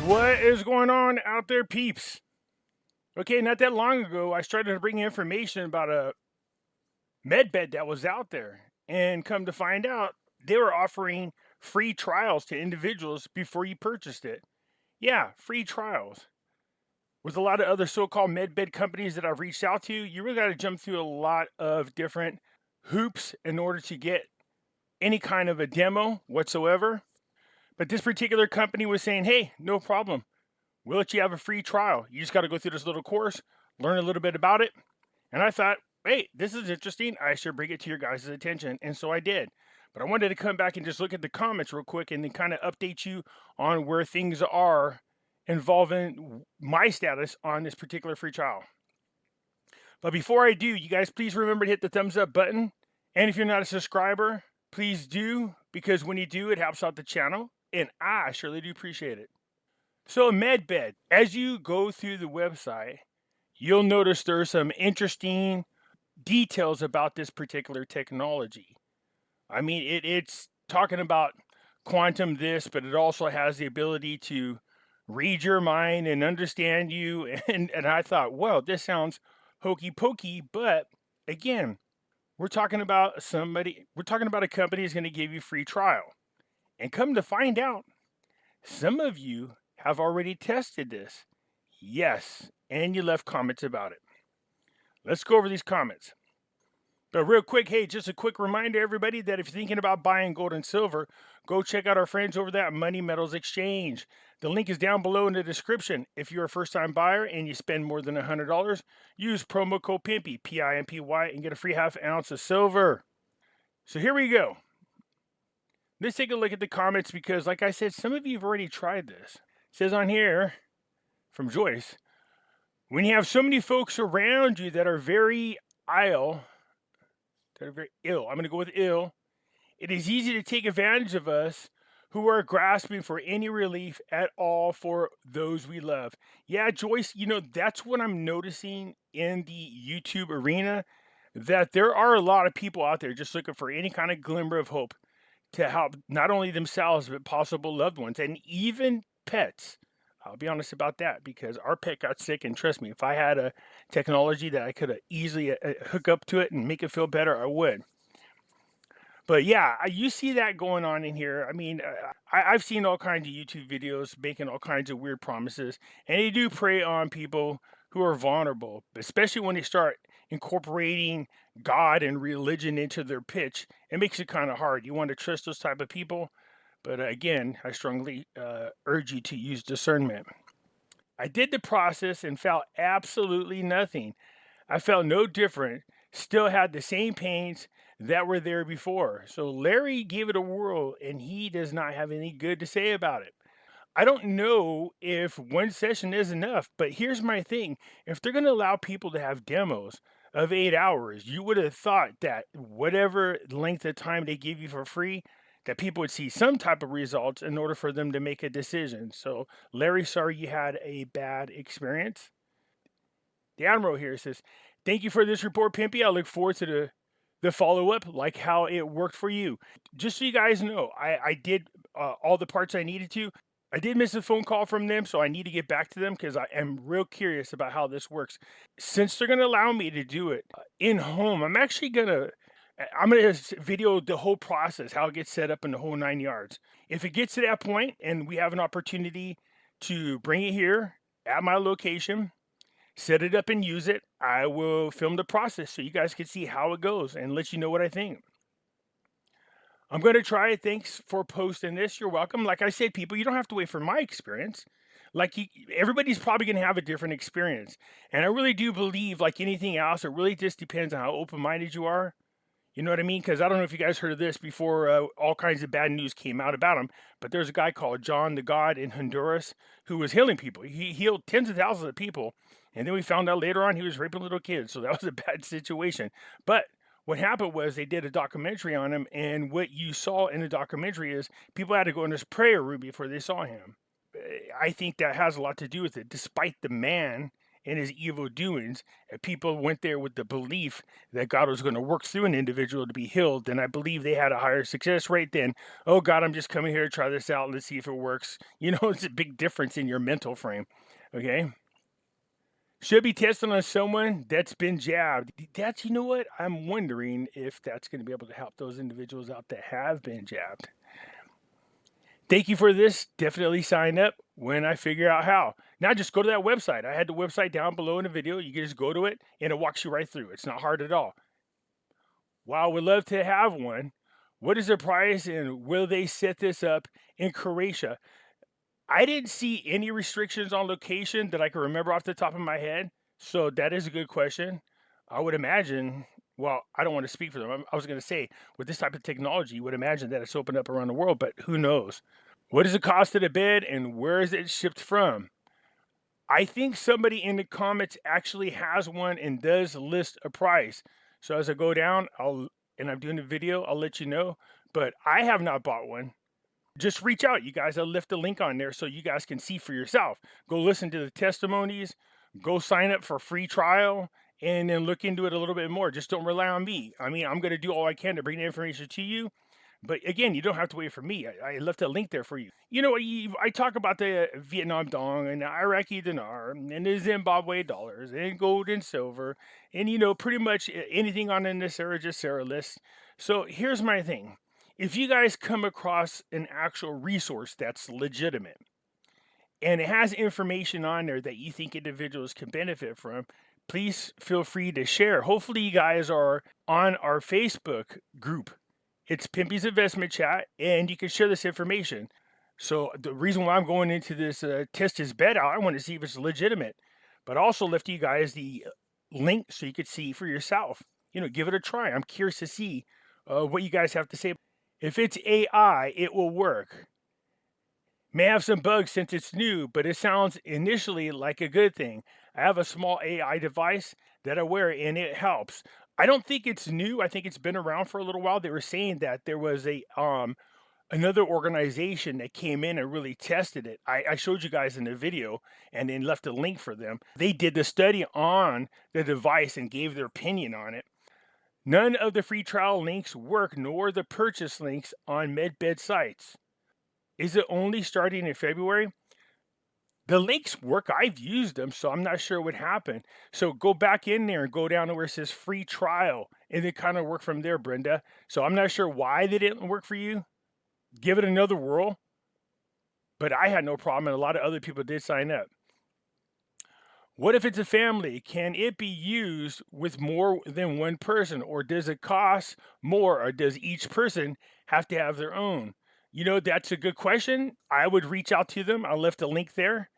What is going on out there, peeps? Okay, not that long ago, I started to bring information about a medbed that was out there. And come to find out, they were offering free trials to individuals before you purchased it. Yeah, free trials. With a lot of other so called medbed companies that I've reached out to, you really got to jump through a lot of different hoops in order to get any kind of a demo whatsoever. But this particular company was saying, hey, no problem. We'll let you have a free trial. You just got to go through this little course, learn a little bit about it. And I thought, hey, this is interesting. I should bring it to your guys' attention. And so I did. But I wanted to come back and just look at the comments real quick and then kind of update you on where things are involving my status on this particular free trial. But before I do, you guys please remember to hit the thumbs up button. And if you're not a subscriber, please do, because when you do, it helps out the channel. And I surely do appreciate it. So MedBed, as you go through the website, you'll notice there's some interesting details about this particular technology. I mean, it's talking about quantum this, but it also has the ability to read your mind and understand you. And I thought, well, this sounds hokey pokey, but again, we're talking about a company that's going to give you free trial. And come to find out, some of you have already tested this. Yes, and you left comments about it. Let's go over these comments. But real quick, hey, just a quick reminder, everybody, that if you're thinking about buying gold and silver, go check out our friends over there at Money Metals Exchange. The link is down below in the description. If you're a first-time buyer and you spend more than $100, use promo code Pimpy, P-I-M-P-Y, and get a free half ounce of silver. So here we go. Let's take a look at the comments because, like I said, some of you have already tried this. It says on here, from Joyce, when you have so many folks around you that are very ill, I'm going to go with ill, it is easy to take advantage of us who are grasping for any relief at all for those we love. Yeah, Joyce, that's what I'm noticing in the YouTube arena, that there are a lot of people out there just looking for any kind of glimmer of hope to help not only themselves, but possible loved ones and even pets. I'll be honest about that because our pet got sick, and trust me, if I had a technology that I could easily hook up to it and make it feel better, I would. But yeah, you see that going on in here. I mean, I've seen all kinds of YouTube videos making all kinds of weird promises, and they do prey on people who are vulnerable, especially when they start incorporating God and religion into their pitch. It makes it kind of hard. You want to trust those type of people. But again, I strongly urge you to use discernment. I did the process and felt absolutely nothing. I felt no different, still had the same pains that were there before. So Larry gave it a whirl and he does not have any good to say about it. I don't know if one session is enough, but here's my thing. If they're going to allow people to have demos of 8 hours, you would have thought that whatever length of time they give you for free, that people would see some type of results in order for them to make a decision. So, Larry, sorry you had a bad experience. The Admiral here says, thank you for this report, Pimpy. I look forward to the follow-up, like how it worked for you. Just so you guys know, I did all the parts I needed to. I did miss a phone call from them, so I need to get back to them because I am real curious about how this works. Since they're going to allow me to do it in home, I'm going to video the whole process, how it gets set up in the whole 9 yards. If it gets to that point and we have an opportunity to bring it here at my location, set it up and use it, I will film the process so you guys can see how it goes and let you know what I think. I'm going to try it. Thanks for posting this. You're welcome. Like I said, people, you don't have to wait for my experience. Everybody's probably going to have a different experience. And I really do believe, like anything else, it really just depends on how open-minded you are. You know what I mean? Because I don't know if you guys heard of this before all kinds of bad news came out about him. But there's a guy called John the God in Honduras who was healing people. He healed tens of thousands of people. And then we found out later on he was raping little kids. So that was a bad situation. But what happened was they did a documentary on him. And what you saw in the documentary is people had to go in this prayer room before they saw him. I think that has a lot to do with it. Despite the man and his evil doings, and people went there with the belief that God was going to work through an individual to be healed, then I believe they had a higher success rate than, oh God, I'm just coming here to try this out and let's see if it works. You know, it's a big difference in your mental frame. Okay. Should be testing on someone that's been jabbed. That's, you know what? I'm wondering if that's going to be able to help those individuals out that have been jabbed. Thank you for this. Definitely sign up when I figure out how. Now just go to that website. I had the website down below in the video. You can just go to it and it walks you right through. It's not hard at all. While I would love to have one, what is the price and will they set this up in Croatia? I didn't see any restrictions on location that I can remember off the top of my head. So that is a good question. I would imagine, well, I don't want to speak for them. I was going to say, with this type of technology, you would imagine that it's opened up around the world, but who knows? What is the cost of the bed and where is it shipped from? I think somebody in the comments actually has one and does list a price. So as I go down, and I'm doing a video, I'll let you know. But I have not bought one. Just reach out, you guys. I'll lift the link on there so you guys can see for yourself. Go listen to the testimonies, go sign up for a free trial, and then look into it a little bit more. Just don't rely on me. I mean, I'm going to do all I can to bring the information to you. But again, you don't have to wait for me. I left a link there for you. You know, I talk about the Vietnam dong and the Iraqi dinar and the Zimbabwe dollars and gold and silver and, you know, pretty much anything on the NESARA GESARA list. So here's my thing. If you guys come across an actual resource that's legitimate and it has information on there that you think individuals can benefit from, please feel free to share. Hopefully you guys are on our Facebook group. It's Pimpy's Investment Chat, and you can share this information. So the reason why I'm going into this test his bed out, I want to see if it's legitimate. But I also left you guys the link so you could see for yourself. You know, give it a try. I'm curious to see what you guys have to say. If it's AI, it will work. May have some bugs since it's new, but it sounds initially like a good thing. I have a small AI device that I wear, and it helps. I don't think it's new. I think it's been around for a little while. They were saying that there was a another organization that came in and really tested it. I showed you guys in the video and then left a link for them. They did the study on the device and gave their opinion on it. None of the free trial links work, nor the purchase links on MedBed sites. Is it only starting in February? The links work. I've used them, so I'm not sure what happened. So go back in there and go down to where it says free trial, and it kind of work from there, Brenda. So I'm not sure why they didn't work for you. Give it another whirl. But I had no problem, and a lot of other people did sign up. What if it's a family? Can it be used with more than one person, or does it cost more, or does each person have to have their own? You know, that's a good question. I would reach out to them. I'll left a link there.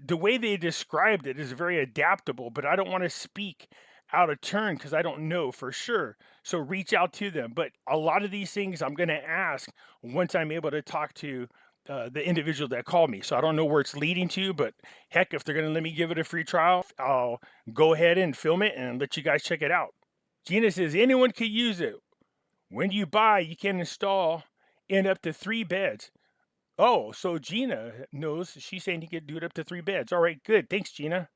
The way they described it is very adaptable, but I don't want to speak out of turn because I don't know for sure. So reach out to them. But a lot of these things I'm going to ask once I'm able to talk to the individual that called me. So I don't know where it's leading to, but heck, if they're going to let me give it a free trial, I'll go ahead and film it and let you guys check it out. Gina says anyone could use it. When you buy, you can install in up to 3 beds. Oh, so Gina knows. She's saying you could do it up to 3 beds. All right, good. Thanks, Gina.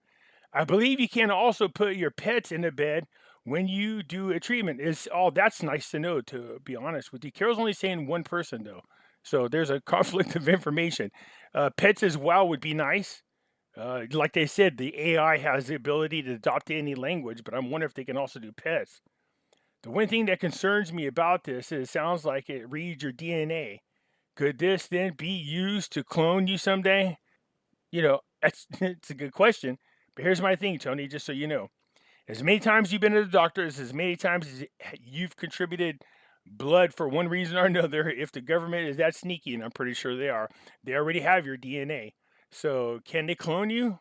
I believe you can also put your pets in a bed when you do a treatment. That's nice to know, to be honest with you. Carol's only saying one person, though. So there's a conflict of information. Pets as well would be nice. Like they said, the AI has the ability to adopt any language, but I'm wondering if they can also do pets. The one thing that concerns me about this is it sounds like it reads your DNA. Could this then be used to clone you someday? You know, it's a good question. But here's my thing, Tony, just so you know. As many times you've been to the doctor, as many times as you've contributed blood for one reason or another, if the government is that sneaky, and I'm pretty sure they are, they already have your DNA. So can they clone you?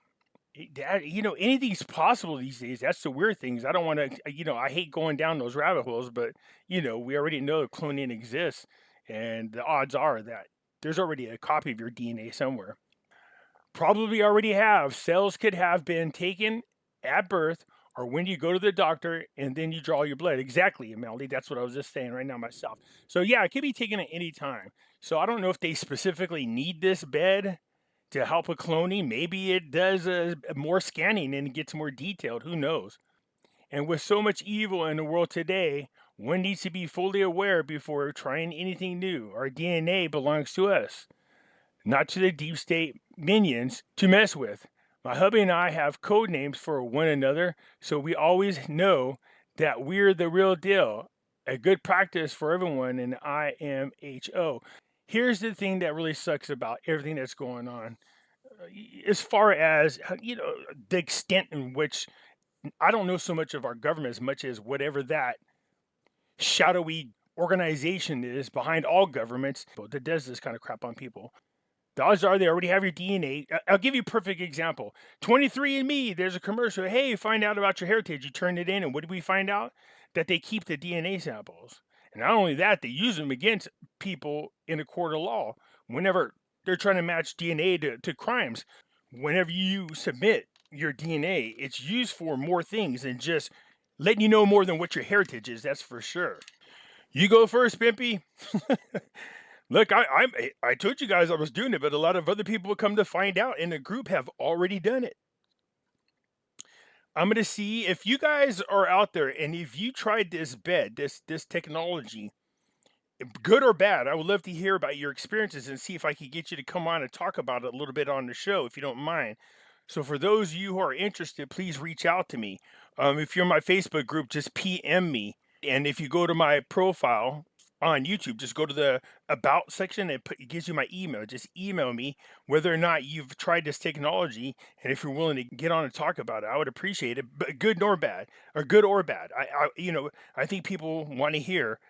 You know, anything's possible these days. That's the weird things. I don't want to, you know, I hate going down those rabbit holes, but, you know, we already know cloning exists. And the odds are that there's already a copy of your DNA somewhere. Probably already have. Cells could have been taken at birth or when you go to the doctor and then you draw your blood. Exactly, Melody. That's what I was just saying right now myself. So, yeah, it could be taken at any time. So I don't know if they specifically need this bed to help with cloning. Maybe it does more scanning and it gets more detailed. Who knows? And with so much evil in the world today, one needs to be fully aware before trying anything new. Our DNA belongs to us, not to the deep state minions to mess with. My hubby and I have code names for one another, so we always know that we're the real deal. A good practice for everyone in IMHO. Here's the thing that really sucks about everything that's going on. As far as, the extent in which I don't know so much of our government as much as whatever that shadowy organization is behind all governments that does this kind of crap on people. The odds are they already have your DNA. I'll give you a perfect example. 23andMe, there's a commercial. Hey, find out about your heritage. You turn it in, and what did we find out? That they keep the DNA samples. And not only that, they use them against people in a court of law whenever they're trying to match DNA to crimes. Whenever you submit your DNA, it's used for more things than just letting you know more than what your heritage is, that's for sure. You go first, Pimpy. Look, I told you guys I was doing it, but a lot of other people come to find out in the group have already done it. I'm going to see if you guys are out there and if you tried this bed, this technology, good or bad. I would love to hear about your experiences and see if I could get you to come on and talk about it a little bit on the show, if you don't mind. So for those of you who are interested, please reach out to me. If you're in my Facebook group, just PM me. And if you go to my profile on YouTube, just go to the About section and it gives you my email. Just email me whether or not you've tried this technology, and if you're willing to get on and talk about it, I would appreciate it. But good nor bad, or good or bad. I think people want to hear,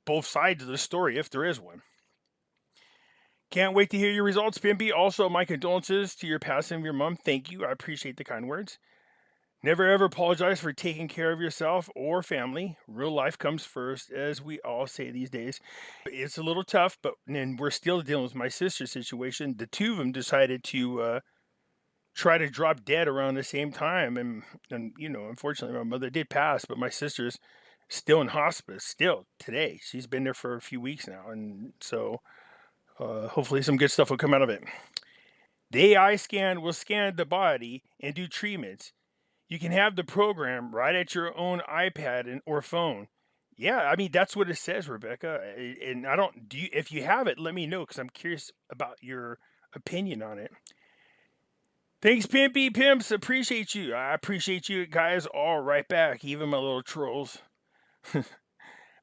both sides of the story if there is one. Can't wait to hear your results, Pimpy. Also, my condolences to your passing of your mom. Thank you. I appreciate the kind words. Never ever apologize for taking care of yourself or family. Real life comes first, as we all say these days. It's a little tough, but then we're still dealing with my sister's situation. The two of them decided to try to drop dead around the same time. And unfortunately, my mother did pass, but my sister's still in hospice, still today. She's been there for a few weeks now. And so hopefully some good stuff will come out of it. The AI scan will scan the body and do treatments. You can have the program right at your own iPad or phone. Yeah, I mean, that's what it says, Rebecca. And if you have it, let me know, because I'm curious about your opinion on it. Thanks, Pimpy Pimps. Appreciate you. I appreciate you guys all right back, even my little trolls.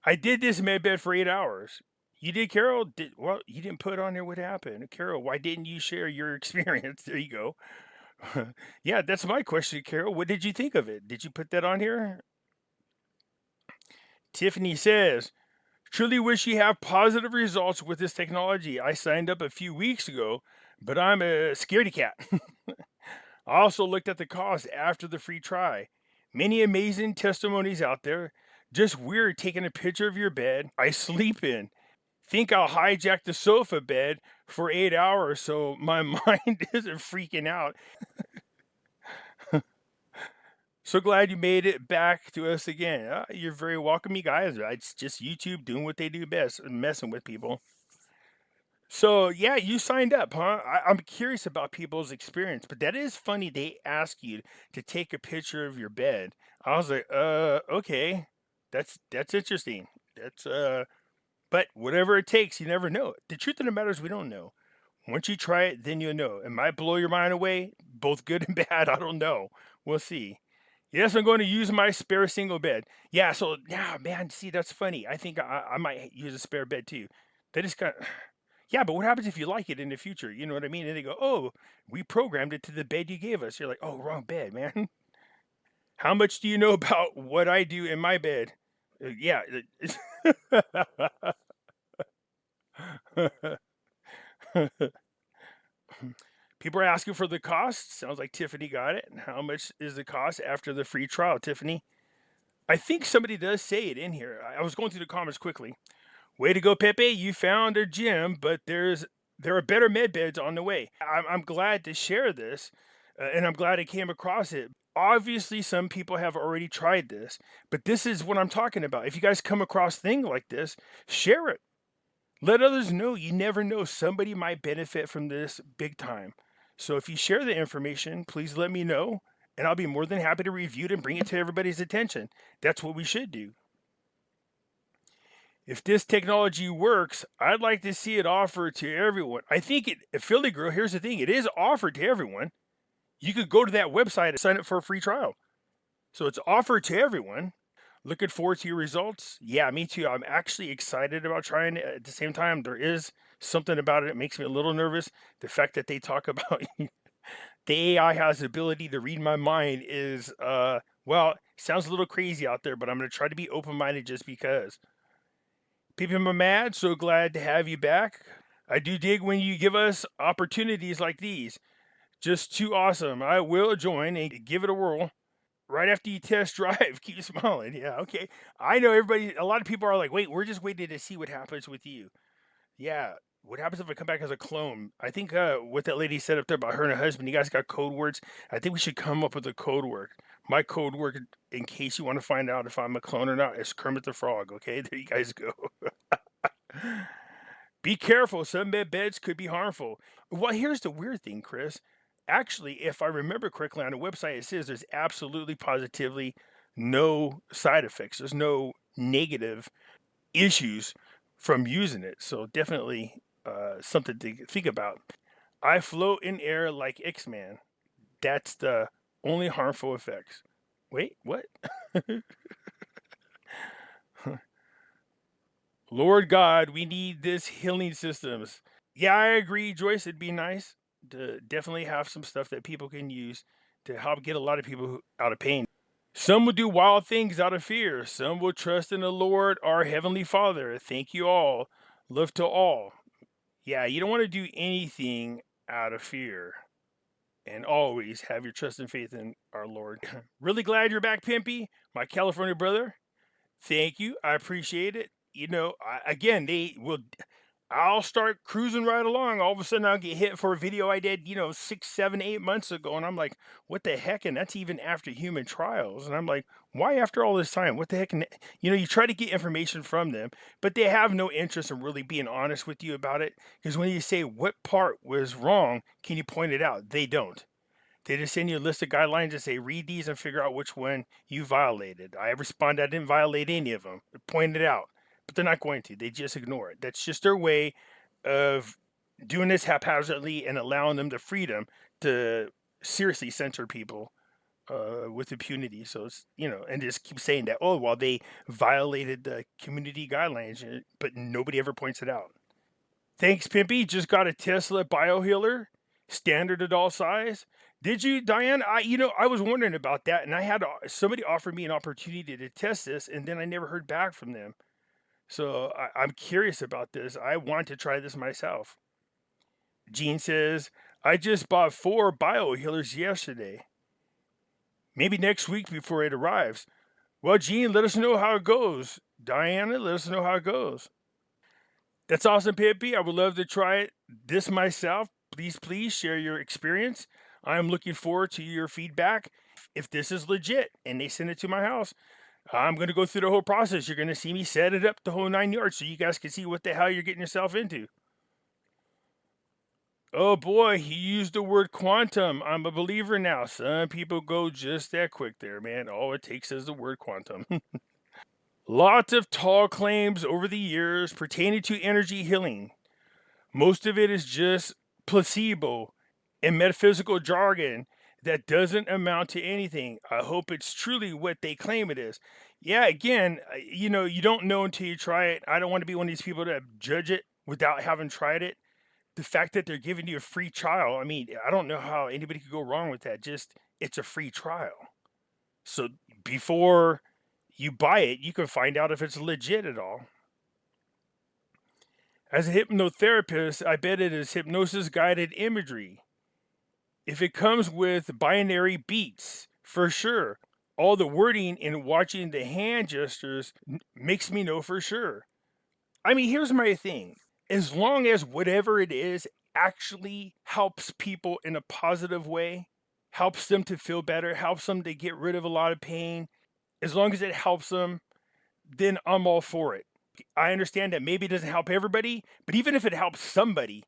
I did this medbed for 8 hours. You did, Carol? Well, you didn't put on there what happened. Carol, why didn't you share your experience? There you go. Yeah, that's my question, Carol. What did you think of it? Did you put that on here? Tiffany says, truly wish you have positive results with this technology. I signed up a few weeks ago, but I'm a scaredy cat. I also looked at the cost after the free try. Many amazing testimonies out there. Just weird taking a picture of your bed I sleep in. Think I'll hijack the sofa bed for 8 hours so my mind isn't freaking out. So glad you made it back to us again. You're very welcome, you guys. It's just YouTube doing what they do best, messing with people. So, yeah, you signed up, huh? I'm curious about people's experience, but that is funny. They ask you to take a picture of your bed. I was like, okay, that's interesting. But whatever it takes, you never know. The truth of the matter is we don't know. Once you try it, then you'll know. It might blow your mind away, both good and bad. I don't know. We'll see. Yes, I'm going to use my spare single bed. Yeah, so, yeah, man, see, that's funny. I think I might use a spare bed too. That is kind of, yeah, but what happens if you like it in the future? You know what I mean? And they go, oh, we programmed it to the bed you gave us. You're like, oh, wrong bed, man. How much do you know about what I do in my bed? Yeah. People are asking for the cost. Sounds like Tiffany got it. How much is the cost after the free trial, Tiffany? I think somebody does say it in here. I was going through the comments quickly. Way to go, Pepe. You found a gem, but there are better med beds on the way. I'm glad to share this, and I'm glad I came across it. Obviously, some people have already tried this, but this is what I'm talking about. If you guys come across things like this, share it. Let others know. You never know. Somebody might benefit from this big time. So if you share the information, please let me know, and I'll be more than happy to review it and bring it to everybody's attention. That's what we should do. If this technology works, I'd like to see it offered to everyone. I think Philly Girl, here's the thing. It is offered to everyone. You could go to that website and sign up for a free trial. So it's offered to everyone. Looking forward to your results. Yeah, me too. I'm actually excited about trying it. At the same time, there is something about it that makes me a little nervous. The fact that they talk about the AI has the ability to read my mind is, well, sounds a little crazy out there, but I'm going to try to be open-minded just because. Pimpy, my mad, so glad to have you back. I do dig when you give us opportunities like these. Just too awesome. I will join and give it a whirl. Right after you test drive, keep smiling. Yeah, okay. I know a lot of people are like, wait, we're just waiting to see what happens with you. Yeah, what happens if I come back as a clone? I think what that lady said up there about her and her husband, you guys got code words. I think we should come up with a code word. My code word, in case you want to find out if I'm a clone or not, is Kermit the Frog. Okay, there you guys go. Be careful. Some beds could be harmful. Well, here's the weird thing, Chris. Actually, if I remember correctly on the website, it says there's absolutely positively no side effects. There's no negative issues from using it. So definitely something to think about. I float in air like X-Man. That's the only harmful effects. Wait, what? Lord God, we need this healing systems. Yeah, I agree, Joyce. It'd be nice to definitely have some stuff that people can use to help get a lot of people out of pain. Some will do wild things out of fear. Some will trust in the Lord, our Heavenly Father. Thank you all. Love to all. Yeah, you don't want to do anything out of fear. And always have your trust and faith in our Lord. Really glad you're back, Pimpy, my California brother. Thank you. I appreciate it. Again, I'll start cruising right along. All of a sudden, I'll get hit for a video I did, 6, 7, 8 months ago. And I'm like, what the heck? And that's even after human trials. And I'm like, why after all this time? What the heck? And, you try to get information from them, but they have no interest in really being honest with you about it. Because when you say, what part was wrong, can you point it out? They don't. They just send you a list of guidelines and say, read these and figure out which one you violated. I respond, I didn't violate any of them. Point it out. But they're not going to. They just ignore it. That's just their way of doing this haphazardly and allowing them the freedom to seriously censor people with impunity. So it's, and just keep saying that, oh, well, they violated the community guidelines, but nobody ever points it out. Thanks, Pimpy. Just got a Tesla biohealer, standard adult size. Did you, Diane? I was wondering about that, and I had somebody offer me an opportunity to test this, and then I never heard back from them. So I'm curious about this. I want to try this myself. Gene says, I just bought 4 biohealers yesterday. Maybe next week before it arrives. Well, Gene, let us know how it goes. Diana, let us know how it goes. That's awesome, Pimpy. I would love to try this myself. Please share your experience. I'm looking forward to your feedback. If this is legit and they send it to my house, I'm going to go through the whole process. You're going to see me set it up the whole 9 yards so you guys can see what the hell you're getting yourself into. Oh boy, he used the word quantum. I'm a believer now. Some people go just that quick there, man. All it takes is the word quantum. Lots of tall claims over the years pertaining to energy healing. Most of it is just placebo and metaphysical jargon that doesn't amount to anything. I hope it's truly what they claim it is. Yeah, again, you don't know until you try it. I don't want to be one of these people that judge it without having tried it. The fact that they're giving you a free trial, I don't know how anybody could go wrong with that. Just, it's a free trial. So before you buy it, you can find out if it's legit at all. As a hypnotherapist, I bet it is hypnosis-guided imagery. If it comes with binary beats, for sure. All the wording and watching the hand gestures makes me know for sure. Here's my thing. As long as whatever it is actually helps people in a positive way, helps them to feel better, helps them to get rid of a lot of pain, as long as it helps them, then I'm all for it. I understand that maybe it doesn't help everybody, but even if it helps somebody,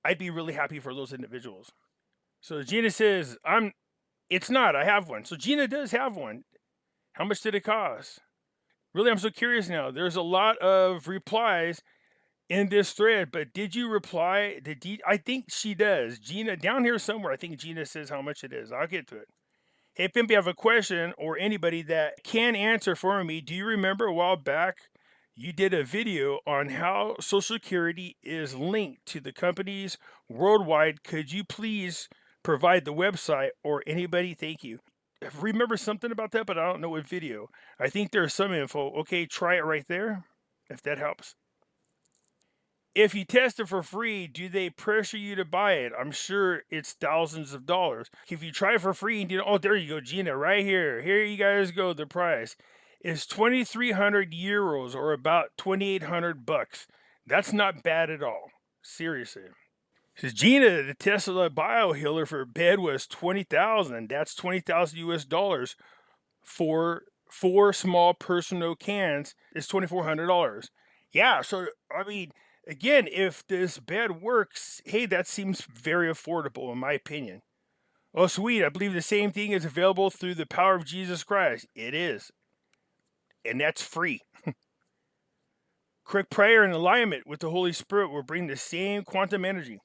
I'd be really happy for those individuals. So Gina says, it's not, I have one. So Gina does have one. How much did it cost? Really, I'm so curious now. There's a lot of replies in this thread, but did you reply? I think she does. Gina, down here somewhere, I think Gina says how much it is. I'll get to it. Hey, Pimpy, I have a question, or anybody that can answer for me. Do you remember a while back you did a video on how Social Security is linked to the companies worldwide? Could you please provide the website, or anybody? Thank you. I remember something about that, but I don't know what video. I think there's some info. Okay, try it right there, if that helps. If you test it for free, do they pressure you to buy it? I'm sure it's thousands of dollars. If you try it for free and oh, there you go, Gina, right here. Here you guys go. The price is 2,300 euros, or about 2,800 bucks. That's not bad at all. Seriously. Says Gina, the Tesla biohealer for bed was 20,000. That's 20,000 US dollars for 4 small personal cans. Is $2,400. Yeah, so I mean, again, if this bed works, hey, that seems very affordable in my opinion. Oh, sweet. I believe the same thing is available through the power of Jesus Christ. It is. And that's free. Correct prayer and alignment with the Holy Spirit will bring the same quantum energy.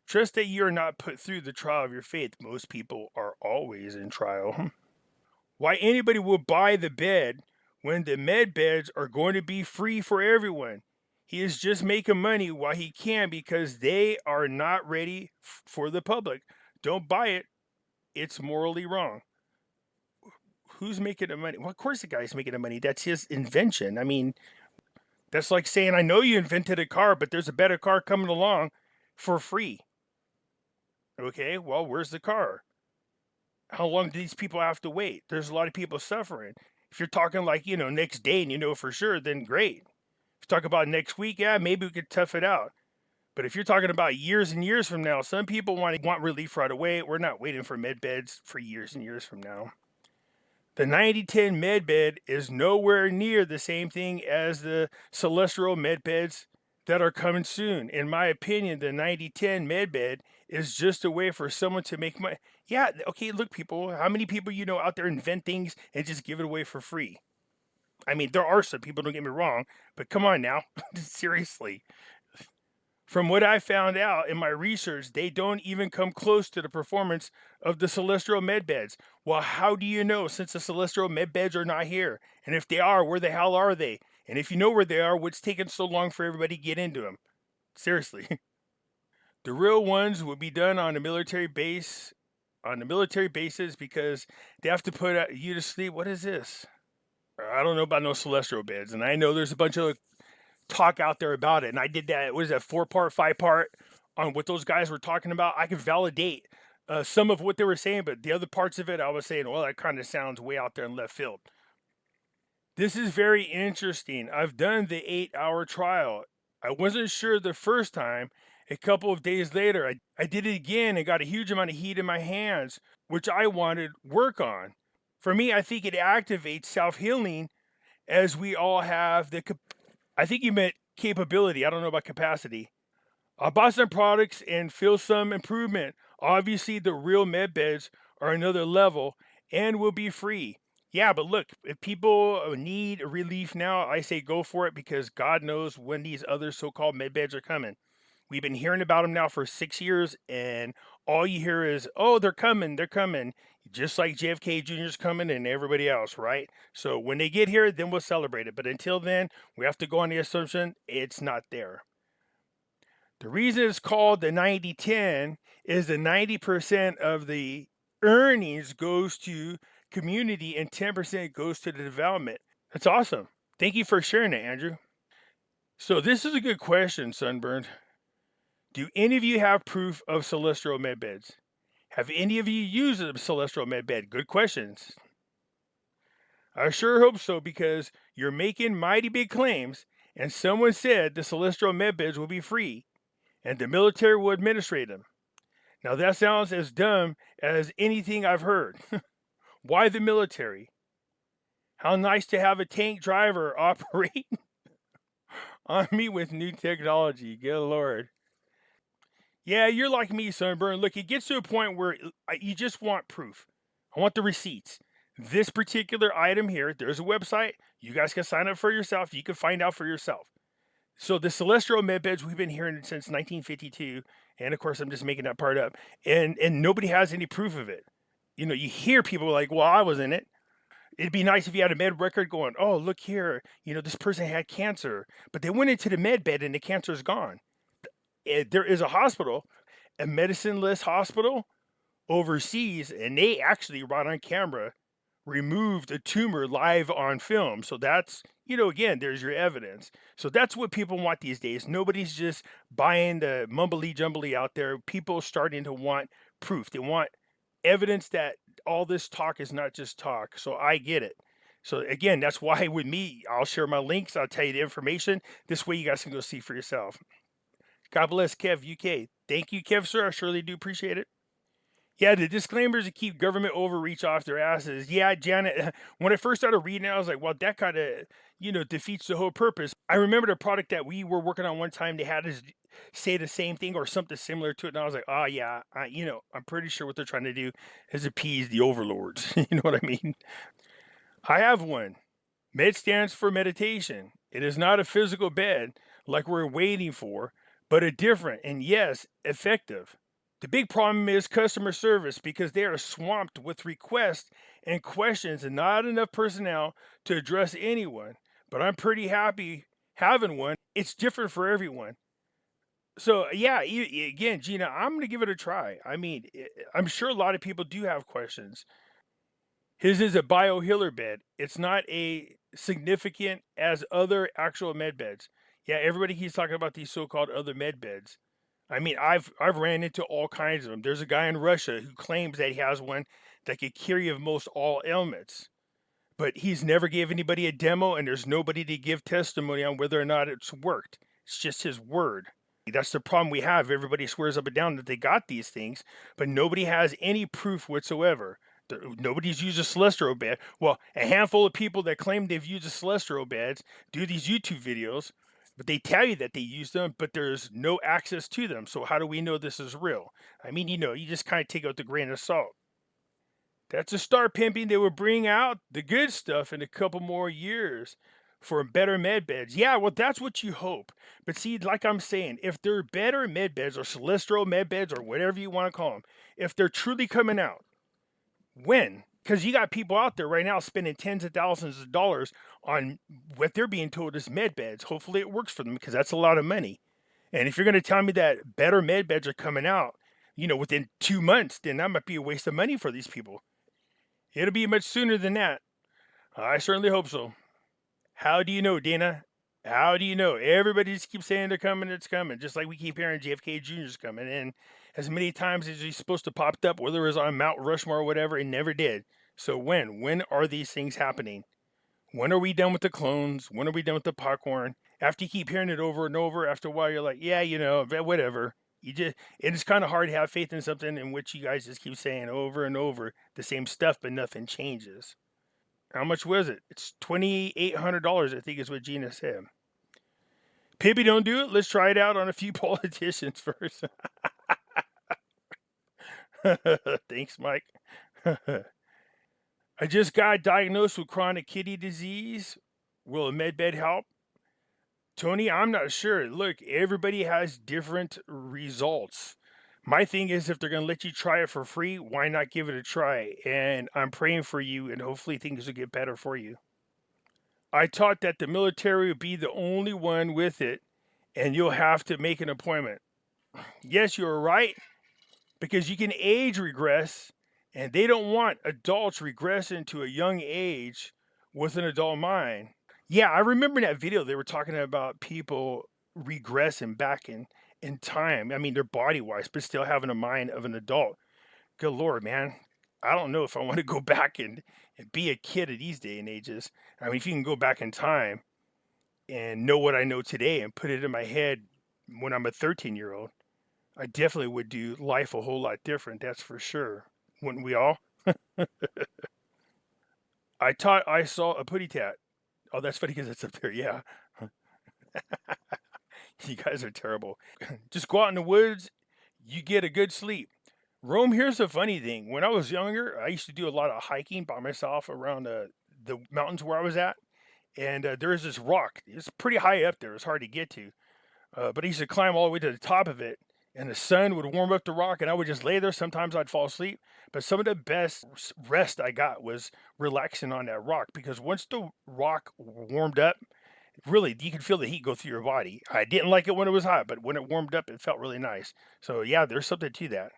Trust that you are not put through the trial of your faith. Most people are always in trial. Why anybody will buy the bed when the med beds are going to be free for everyone? He is just making money while he can because they are not ready for the public. Don't buy it. It's morally wrong. Who's making the money? Well, of course the guy's making the money. That's his invention. I mean, that's like saying, I know you invented a car, but there's a better car coming along for free. Okay, well, where's the car? How long do these people have to wait? There's a lot of people suffering. If you're talking like, next day and you know for sure, then great. If you talk about next week, yeah, maybe we could tough it out. But if you're talking about years and years from now, some people want relief right away. We're not waiting for med beds for years and years from now. The 9010 med bed is nowhere near the same thing as the celestial med beds that are coming soon. In my opinion, the 9010 med bed is just a way for someone to make money. Yeah, okay, look, people, how many people out there invent things and just give it away for free? I mean, there are some people, don't get me wrong, but come on now, seriously. From what I found out in my research, they don't even come close to the performance of the celestial med beds. Well, how do you know, since the celestial med beds are not here? And if they are, where the hell are they? And if you know where they are, what's taking so long for everybody to get into them? Seriously. The real ones will be done on a military base, bases, because they have to put you to sleep. What is this? I don't know about no celestial beds, and I know there's a bunch of talk out there about it, and I did that. What is that, 4-part, 5-part on what those guys were talking about? I could validate some of what they were saying, but the other parts of it, I was saying, well, that kind of sounds way out there in left field. This is very interesting. I've done the 8-hour trial. I wasn't sure the first time. A couple of days later, I did it again and got a huge amount of heat in my hands, which I wanted work on. For me, I think it activates self-healing, as we all have I think you meant capability. I don't know about capacity. I bought some products and feel some improvement. Obviously, the real med beds are another level and will be free. Yeah, but look, if people need relief now, I say go for it, because God knows when these other so-called med beds are coming. We've been hearing about them now for 6 years, and all you hear is, oh, they're coming, just like JFK Jr.'s coming and everybody else, right? So when they get here, then we'll celebrate it. But until then, we have to go on the assumption it's not there. The reason it's called the 90-10 is the 90% of the earnings goes to community and 10% goes to the development. That's awesome. Thank you for sharing that, Andrew. So this is a good question, Sunburned. Do any of you have proof of celestial med beds? Have any of you used a celestial med bed? Good questions. I sure hope so, because you're making mighty big claims, and someone said the celestial med beds will be free, and the military will administrate them. Now that sounds as dumb as anything I've heard. Why the military? How nice to have a tank driver operate. on me with new technology. Good Lord. Yeah, you're like me, Sunburn. Look, it gets to a point where you just want proof. I want the receipts. This particular item here, there's a website. You guys can sign up for yourself. You can find out for yourself. So the celestial med beds, we've been hearing it since 1952, and of course I'm just making that part up. And nobody has any proof of it. You know, you hear people like, "Well, I was in it." It'd be nice if you had a med record going, "Oh, look here, you know, this person had cancer, but they went into the med bed and the cancer's gone." There is a hospital, a medicine-less hospital overseas, and they actually right on camera removed a tumor live on film. So that's, you know, again, there's your evidence. So that's what people want these days. Nobody's just buying the mumbly jumbly out there. People starting to want proof. They want evidence that all this talk is not just talk. So I get it. So again, that's why with me, I'll share my links. I'll tell you the information. This way you guys can go see for yourself. God bless Kev UK. Thank you, Kev, sir. I surely do appreciate it. Yeah, the disclaimers to keep government overreach off their asses. Yeah, Janet, when I first started reading it, I was like, well, that kind of, you know, defeats the whole purpose. I remember the product that we were working on one time, they had us say the same thing or something similar to it. And I was like, oh, yeah, you know, I'm pretty sure what they're trying to do is appease the overlords. You know what I mean? I have one. Med stands for meditation. It is not a physical bed like we're waiting for, but a different and, yes, effective. The big problem is customer service because they are swamped with requests and questions and not enough personnel to address anyone. But I'm pretty happy having one. It's different for everyone. So, yeah, again, Gina, I'm going to give it a try. I mean, I'm sure a lot of people do have questions. His is a biohealer bed. It's not a significant as other actual med beds. Yeah, everybody keeps talking about these so-called other med beds. I mean, I've ran into all kinds of them. There's a guy in Russia who claims that he has one that could cure you of most all ailments, but he's never gave anybody a demo, and there's nobody to give testimony on whether or not it's worked. It's just his word. That's the problem we have. Everybody swears up and down that they got these things, but nobody has any proof whatsoever. Nobody's used a celestial bed. Well, a handful of people that claim they've used a celestial beds do these YouTube videos, but they tell you that they use them, but there's no access to them. So how do we know this is real? I mean, you know, you just kind of take out the grain of salt. That's a start, Pimping. They will bring out the good stuff in a couple more years for better med beds. Yeah, well, that's what you hope. But see, like I'm saying, if they're better med beds or celestial med beds or whatever you want to call them, if they're truly coming out, when? Because you got people out there right now spending tens of thousands of dollars on what they're being told is med beds. Hopefully it works for them because that's a lot of money. And if you're going to tell me that better med beds are coming out, you know, within 2 months, then that might be a waste of money for these people. It'll be much sooner than that. I certainly hope so. How do you know, Dana? How do you know? Everybody just keeps saying they're coming, it's coming. Just like we keep hearing JFK Jr.'s coming. And as many times as he's supposed to pop up, whether it was on Mount Rushmore or whatever, it never did. So when? When are these things happening? When are we done with the clones? When are we done with the popcorn? After you keep hearing it over and over, after a while you're like, yeah, you know, whatever. It's kind of hard to have faith in something in which you guys just keep saying over and over the same stuff, but nothing changes. How much was it? It's $2,800, I think is what Gina said. Pimpy, don't do it. Let's try it out on a few politicians first. Thanks, Mike. I just got diagnosed with chronic kidney disease. Will a med bed help? Tony, I'm not sure. Look, everybody has different results. My thing is, if they're going to let you try it for free, why not give it a try? And I'm praying for you, and hopefully things will get better for you. I taught that the military would be the only one with it, and you'll have to make an appointment. Yes, you're right, because you can age regress, and they don't want adults regressing to a young age with an adult mind. Yeah, I remember in that video they were talking about people regressing back in time. I mean, they're body-wise, but still having a mind of an adult. Good Lord, man. I don't know if I want to go back and be a kid at these day and ages. I mean, if you can go back in time and know what I know today and put it in my head when I'm a 13-year-old, I definitely would do life a whole lot different, that's for sure. Wouldn't we all? I saw a putty tat. Oh, that's funny because it's up there, yeah. You guys are terrible. Just go out in the woods, you get a good sleep. Rome, here's the funny thing. When I was younger, I used to do a lot of hiking by myself around the mountains where I was at. And there's this rock. It's pretty high up there. It's hard to get to. But I used to climb all the way to the top of it. And the sun would warm up the rock, and I would just lay there. Sometimes I'd fall asleep. But some of the best rest I got was relaxing on that rock, because once the rock warmed up, really, you could feel the heat go through your body. I didn't like it when it was hot, but when it warmed up, it felt really nice. So, yeah, there's something to that.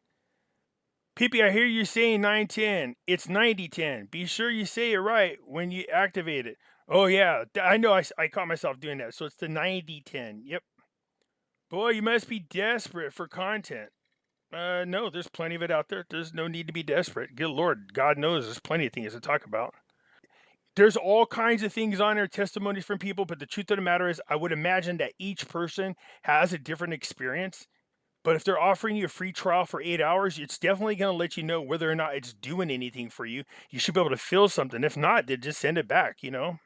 Pimpy, I hear you saying 910. It's 9010. Be sure you say it right when you activate it. Oh, yeah, I know I caught myself doing that. So it's the 9010. Yep. Boy, you must be desperate for content. No, there's plenty of it out there. There's no need to be desperate. Good Lord, God knows there's plenty of things to talk about. There's all kinds of things on there, testimonies from people, but the truth of the matter is, I would imagine that each person has a different experience. But if they're offering you a free trial for 8 hours, it's definitely going to let you know whether or not it's doing anything for you. You should be able to feel something. If not, then just send it back, you know?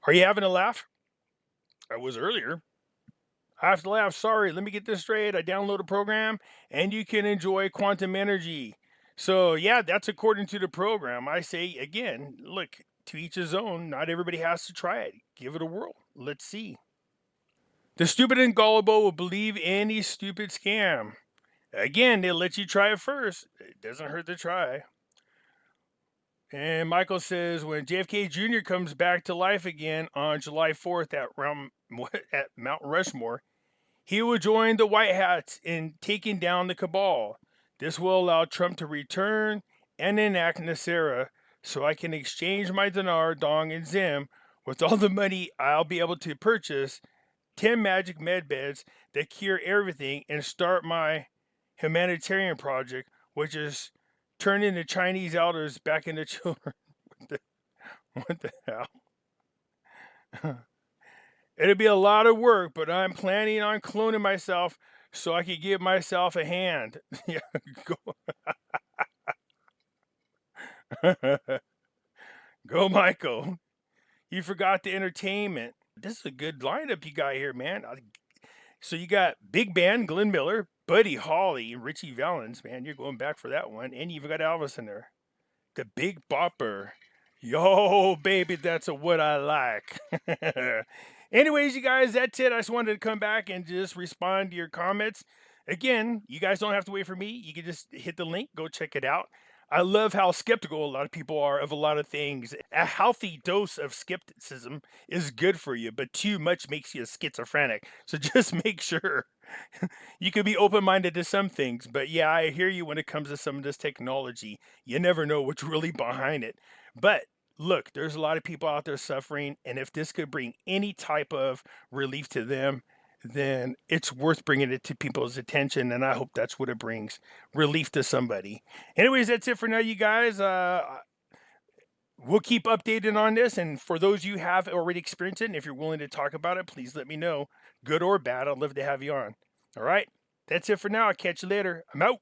Are you having a laugh? I was earlier. I have to laugh. Sorry, let me get this straight. I download a program and you can enjoy quantum energy. So, yeah, that's according to the program. I say, again, look, to each his own. Not everybody has to try it. Give it a whirl. Let's see. The stupid and gullible will believe any stupid scam. Again, they let you try it first. It doesn't hurt to try. And Michael says, when JFK Jr. comes back to life again on July 4th at Mount Rushmore, he will join the White Hats in taking down the cabal. This will allow Trump to return and enact NESARA, so I can exchange my dinar, dong, and zim with all the money I'll be able to purchase 10 magic medbeds that cure everything and start my humanitarian project, which is turning the Chinese elders back into children. What the hell? It'll be a lot of work, but I'm planning on cloning myself so I can give myself a hand. Yeah, go, Michael. You forgot the entertainment. This is a good lineup you got here, man. So you got Big Band, Glenn Miller, Buddy Holly, and Richie Valens, man. You're going back for that one. And you've got Elvis in there. The Big Bopper. Yo, baby, that's what I like. Anyways, you guys, that's it. I just wanted to come back and just respond to your comments. Again, you guys don't have to wait for me. You can just hit the link, go check it out. I love how skeptical a lot of people are of a lot of things. A healthy dose of skepticism is good for you, but too much makes you schizophrenic. So just make sure you can be open-minded to some things. But yeah, I hear you when it comes to some of this technology. You never know what's really behind it. But look, there's a lot of people out there suffering, and if this could bring any type of relief to them, then it's worth bringing it to people's attention, and I hope that's what it brings, relief to somebody. Anyways, that's it for now, you guys. We'll keep updated on this, and for those you have already experienced it, and if you're willing to talk about it, please let me know, good or bad. I'd love to have you on. All right, that's it for now. I'll catch you later. I'm out.